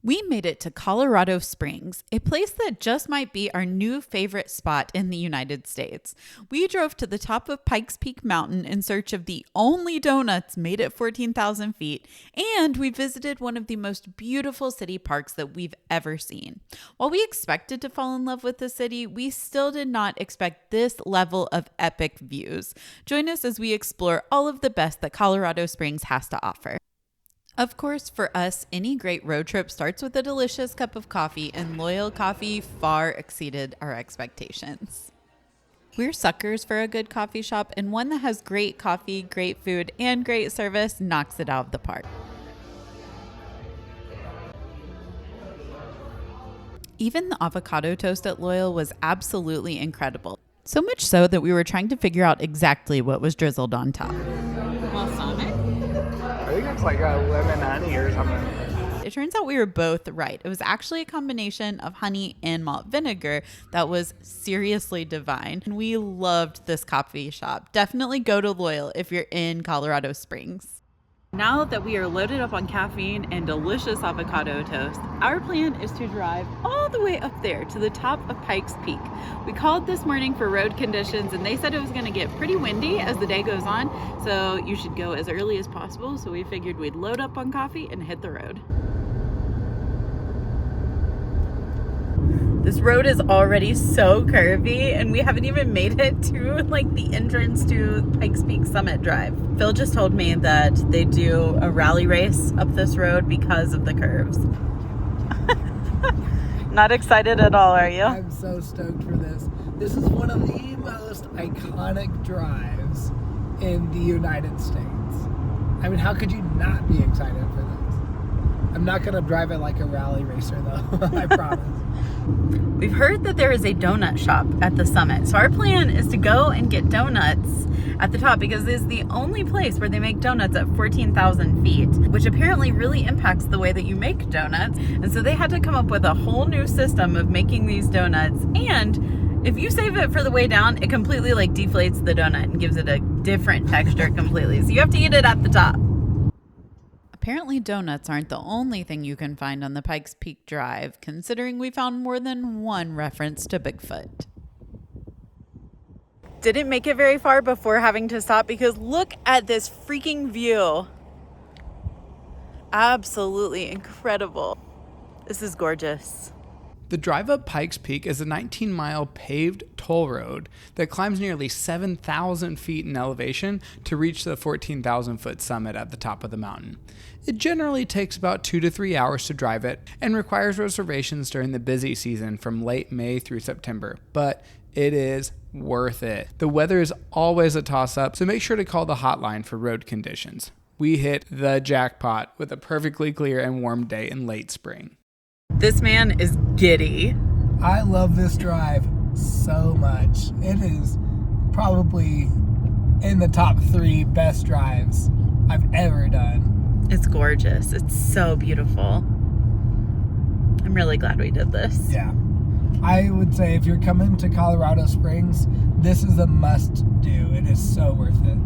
We made it to Colorado Springs, a place that just might be our new favorite spot in the United States. We drove to the top of Pikes Peak Mountain in search of the only donuts made at 14,000 feet, and we visited one of the most beautiful city parks that we've ever seen. While we expected to fall in love with the city, we still did not expect this level of epic views. Join us as we explore all of the best that Colorado Springs has to offer. Of course, for us, any great road trip starts with a delicious cup of coffee, and Loyal Coffee far exceeded our expectations. We're suckers for a good coffee shop, and one that has great coffee, great food, and great service knocks it out of the park. Even the avocado toast at Loyal was absolutely incredible. So much so that we were trying to figure out exactly what was drizzled on top. Balsamic? I think it's like a lemon honey or something. It turns out we were both right. It was actually a combination of honey and malt vinegar that was seriously divine. And we loved this coffee shop. Definitely go to Loyal if you're in Colorado Springs. Now that we are loaded up on caffeine and delicious avocado toast, our plan is to drive all the way up there to the top of Pikes Peak. We called this morning for road conditions and they said it was going to get pretty windy as the day goes on, so you should go as early as possible. So we figured we'd load up on coffee and hit the road. This road is already so curvy and we haven't even made it to like the entrance to Pikes Peak Summit Drive. Phil just told me that they do a rally race up this road because of the curves. Not excited at all, are you? I'm so stoked for this. This is one of the most iconic drives in the United States. I mean, how could you not be excited for this? I'm not going to drive it like a rally racer though, I promise. We've heard that there is a donut shop at the summit. So our plan is to go and get donuts at the top because it is the only place where they make donuts at 14,000 feet, which apparently really impacts the way that you make donuts. And so they had to come up with a whole new system of making these donuts. And if you save it for the way down, it completely like deflates the donut and gives it a different texture completely. So you have to eat it at the top. Apparently donuts aren't the only thing you can find on the Pikes Peak Drive, considering we found more than one reference to Bigfoot. Didn't make it very far before having to stop because look at this freaking view. Absolutely incredible. This is gorgeous. The drive up Pikes Peak is a 19-mile paved toll road that climbs nearly 7,000 feet in elevation to reach the 14,000-foot summit at the top of the mountain. It generally takes about 2 to 3 hours to drive it and requires reservations during the busy season from late May through September, but it is worth it. The weather is always a toss-up, so make sure to call the hotline for road conditions. We hit the jackpot with a perfectly clear and warm day in late spring. This man is giddy. I love this drive so much. It is probably in the top 3 best drives I've ever done. It's gorgeous. It's so beautiful. I'm really glad we did this. Yeah. I would say if you're coming to Colorado Springs, this is a must do. It is so worth it.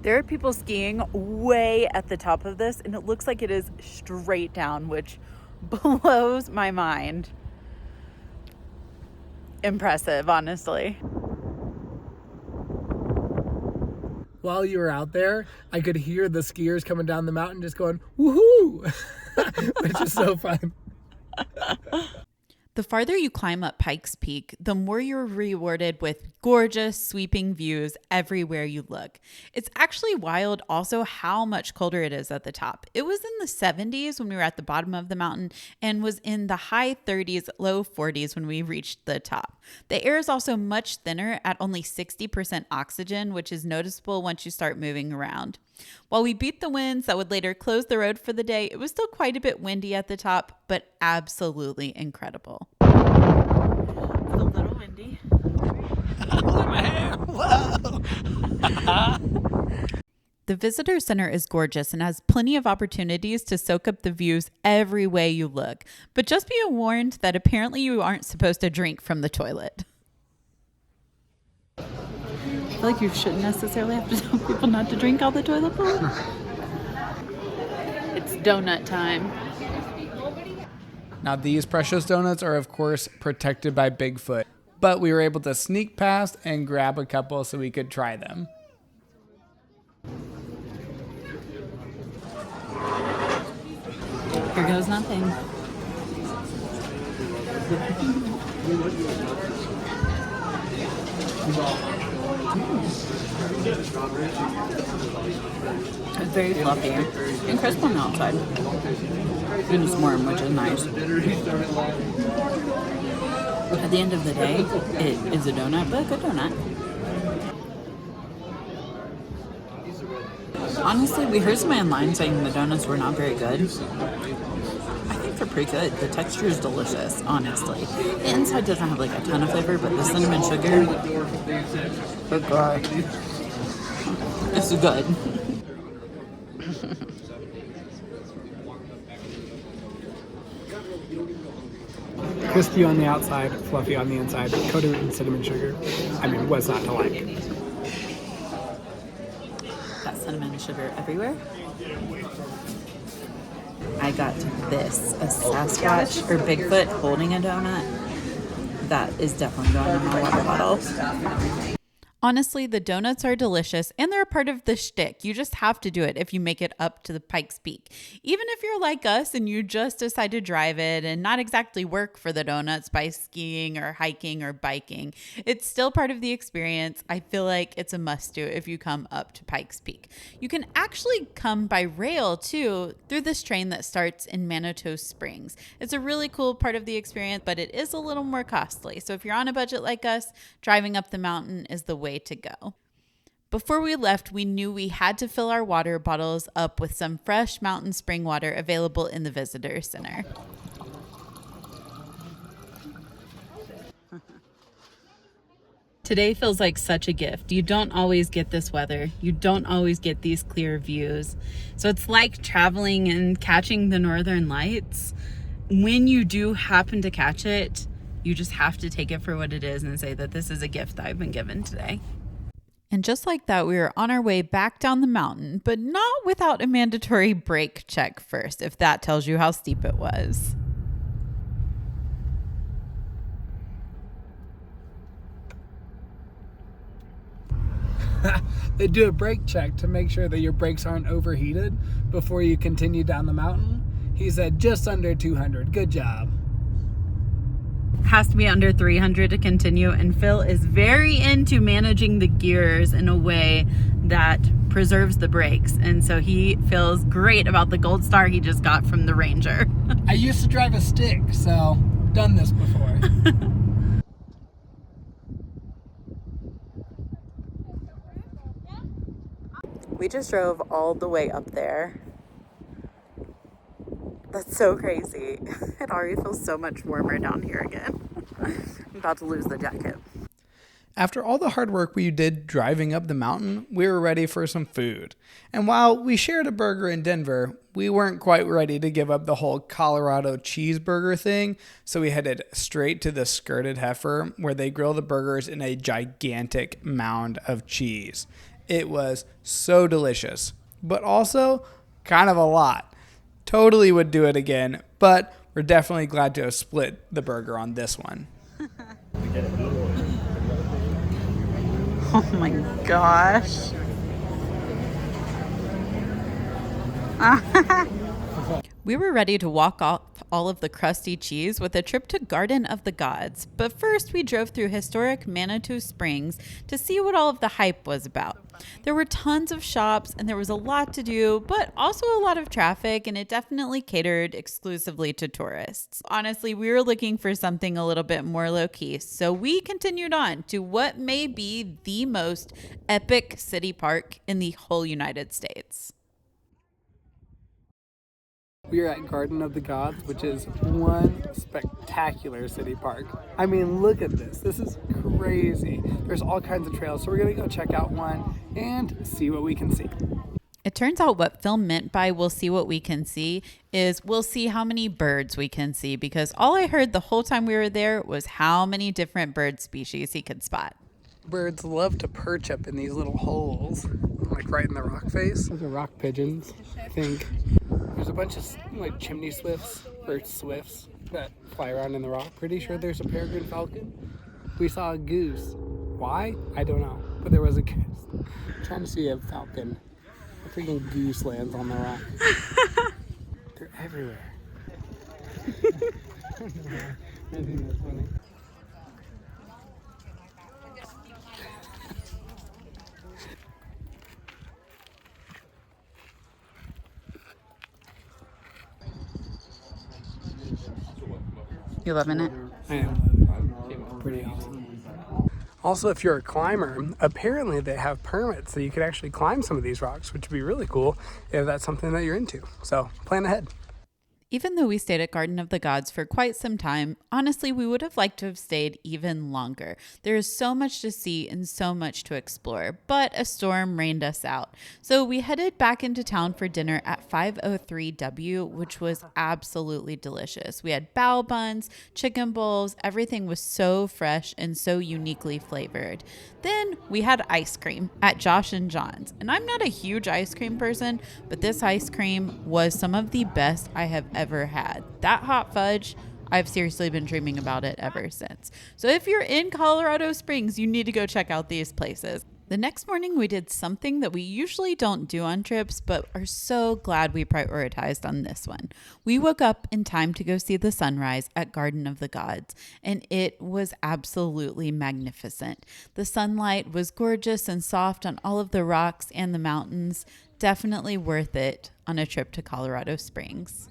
There are people skiing way at the top of this, and it looks like it is straight down, which blows my mind. Impressive, honestly. While you were out there, I could hear the skiers coming down the mountain just going, woohoo! Which is so fun. The farther you climb up Pikes Peak, the more you're rewarded with gorgeous, sweeping views everywhere you look. It's actually wild also how much colder it is at the top. It was in the 70s when we were at the bottom of the mountain and was in the high 30s, low 40s when we reached the top. The air is also much thinner at only 60% oxygen, which is noticeable once you start moving around. While we beat the winds that would later close the road for the day, it was still quite a bit windy at the top, but absolutely incredible. It's a little windy. The visitor center is gorgeous and has plenty of opportunities to soak up the views every way you look. But just be warned that apparently you aren't supposed to drink from the toilet. I feel like you shouldn't necessarily have to tell people not to drink out the toilet bowl. It's Donut time. Now, these precious donuts are, of course, protected by Bigfoot, but we were able to sneak past and grab a couple so we could try them. Here goes nothing. It's very fluffy and crisp on the outside. And it's warm, which is nice. At the end of the day, it is a donut, but a good donut. Honestly, we heard somebody online saying the donuts were not very good. I think they're pretty good. The texture is delicious, honestly. The inside doesn't have like a ton of flavor, but the cinnamon sugar, good God, it's good. Crispy on the outside, fluffy on the inside, coated in cinnamon sugar. I mean, what's not to like? Got cinnamon sugar everywhere. I got this, a Sasquatch or Bigfoot holding a donut. That is definitely going in my water bottle. Honestly, the donuts are delicious and they're a part of the shtick. You just have to do it if you make it up to the Pikes Peak. Even if you're like us and you just decide to drive it and not exactly work for the donuts by skiing or hiking or biking, it's still part of the experience. I feel like it's a must do if you come up to Pikes Peak. You can actually come by rail too through this train that starts in Manitou Springs. It's a really cool part of the experience, but it is a little more costly. So if you're on a budget like us, driving up the mountain is the way to go. Before we left, we knew we had to fill our water bottles up with some fresh mountain spring water available in the visitor center. Today feels like such a gift. You don't always get this weather. You don't always get these clear views. So it's like traveling and catching the northern lights. When you do happen to catch it, you just have to take it for what it is and say that this is a gift that I've been given today. And just like that, we were on our way back down the mountain, but not without a mandatory brake check first, if that tells you how steep it was. They do a brake check to make sure that your brakes aren't overheated before you continue down the mountain. He said just under 200. Good job. Has to be under 300 to continue, and Phil is very into managing the gears in a way that preserves the brakes, and so he feels great about the gold star he just got from the Ranger. I used to drive a stick, so done this before. We just drove all the way up there. That's so crazy. It already feels so much warmer down here again. I'm about to lose the jacket. After all the hard work we did driving up the mountain, we were ready for some food. And while we shared a burger in Denver, we weren't quite ready to give up the whole Colorado cheeseburger thing, so we headed straight to the Skirted Heifer, where they grill the burgers in a gigantic mound of cheese. It was so delicious, but also kind of a lot. Totally would do it again, but we're definitely glad to have split the burger on this one. Oh my gosh. We were ready to walk off all of the crusty cheese with a trip to Garden of the Gods. But first we drove through historic Manitou Springs to see what all of the hype was about. There were tons of shops and there was a lot to do, but also a lot of traffic, and it definitely catered exclusively to tourists. Honestly, we were looking for something a little bit more low-key, so we continued on to what may be the most epic city park in the whole United States. We are at Garden of the Gods, which is one spectacular city park. I mean, look at this. This is crazy. There's all kinds of trails, so we're going to go check out one and see what we can see. It turns out what Phil meant by we'll see what we can see is we'll see how many birds we can see, because all I heard the whole time we were there was how many different bird species he could spot. Birds love to perch up in these little holes, like right in the rock face. Those are rock pigeons, I think. There's a bunch of like chimney swifts that fly around in the rock. Pretty sure there's a peregrine falcon. We saw a goose. Why? I don't know. But there was a goose. I'm trying to see a falcon. A freaking goose lands on the rock. They're everywhere. I think that's funny. You loving it? I am. Pretty awesome. Also, if you're a climber, apparently they have permits that you can actually climb some of these rocks, which would be really cool if that's something that you're into. So plan ahead. Even though we stayed at Garden of the Gods for quite some time, honestly, we would have liked to have stayed even longer. There is so much to see and so much to explore, but a storm rained us out. So we headed back into town for dinner at 503W, which was absolutely delicious. We had bao buns, chicken bowls, everything was so fresh and so uniquely flavored. Then we had ice cream at Josh and John's. And I'm not a huge ice cream person, but this ice cream was some of the best I have ever had. That hot fudge, I've seriously been dreaming about it ever since. So if you're in Colorado Springs, you need to go check out these places. The next morning, we did something that we usually don't do on trips, but are so glad we prioritized on this one. We woke up in time to go see the sunrise at Garden of the Gods, and it was absolutely magnificent. The sunlight was gorgeous and soft on all of the rocks and the mountains. Definitely worth it on a trip to Colorado Springs.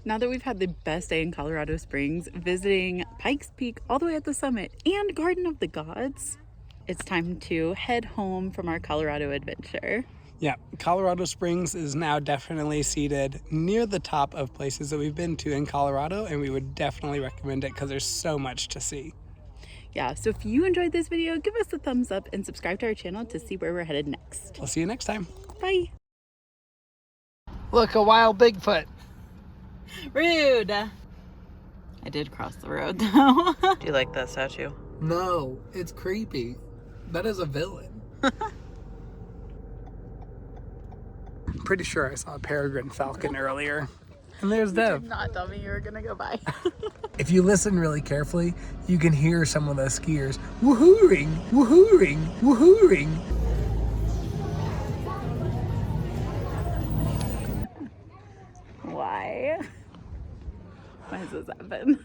Now that we've had the best day in Colorado Springs, visiting Pikes Peak all the way at the summit and Garden of the Gods, it's time to head home from our Colorado adventure. Yeah, Colorado Springs is now definitely seated near the top of places that we've been to in Colorado, and we would definitely recommend it because there's so much to see. Yeah, so if you enjoyed this video, give us a thumbs up and subscribe to our channel to see where we're headed next. We'll see you next time. Bye. Look, a wild Bigfoot. Rude. I did cross the road though. Do you like that statue? No, it's creepy. That is a villain. I'm pretty sure I saw a peregrine falcon earlier. And there's Dev. Did not tell me you were gonna go by. If you listen really carefully, you can hear some of the skiers woohooing, woohooing, woohooing. Why? Why does this happen?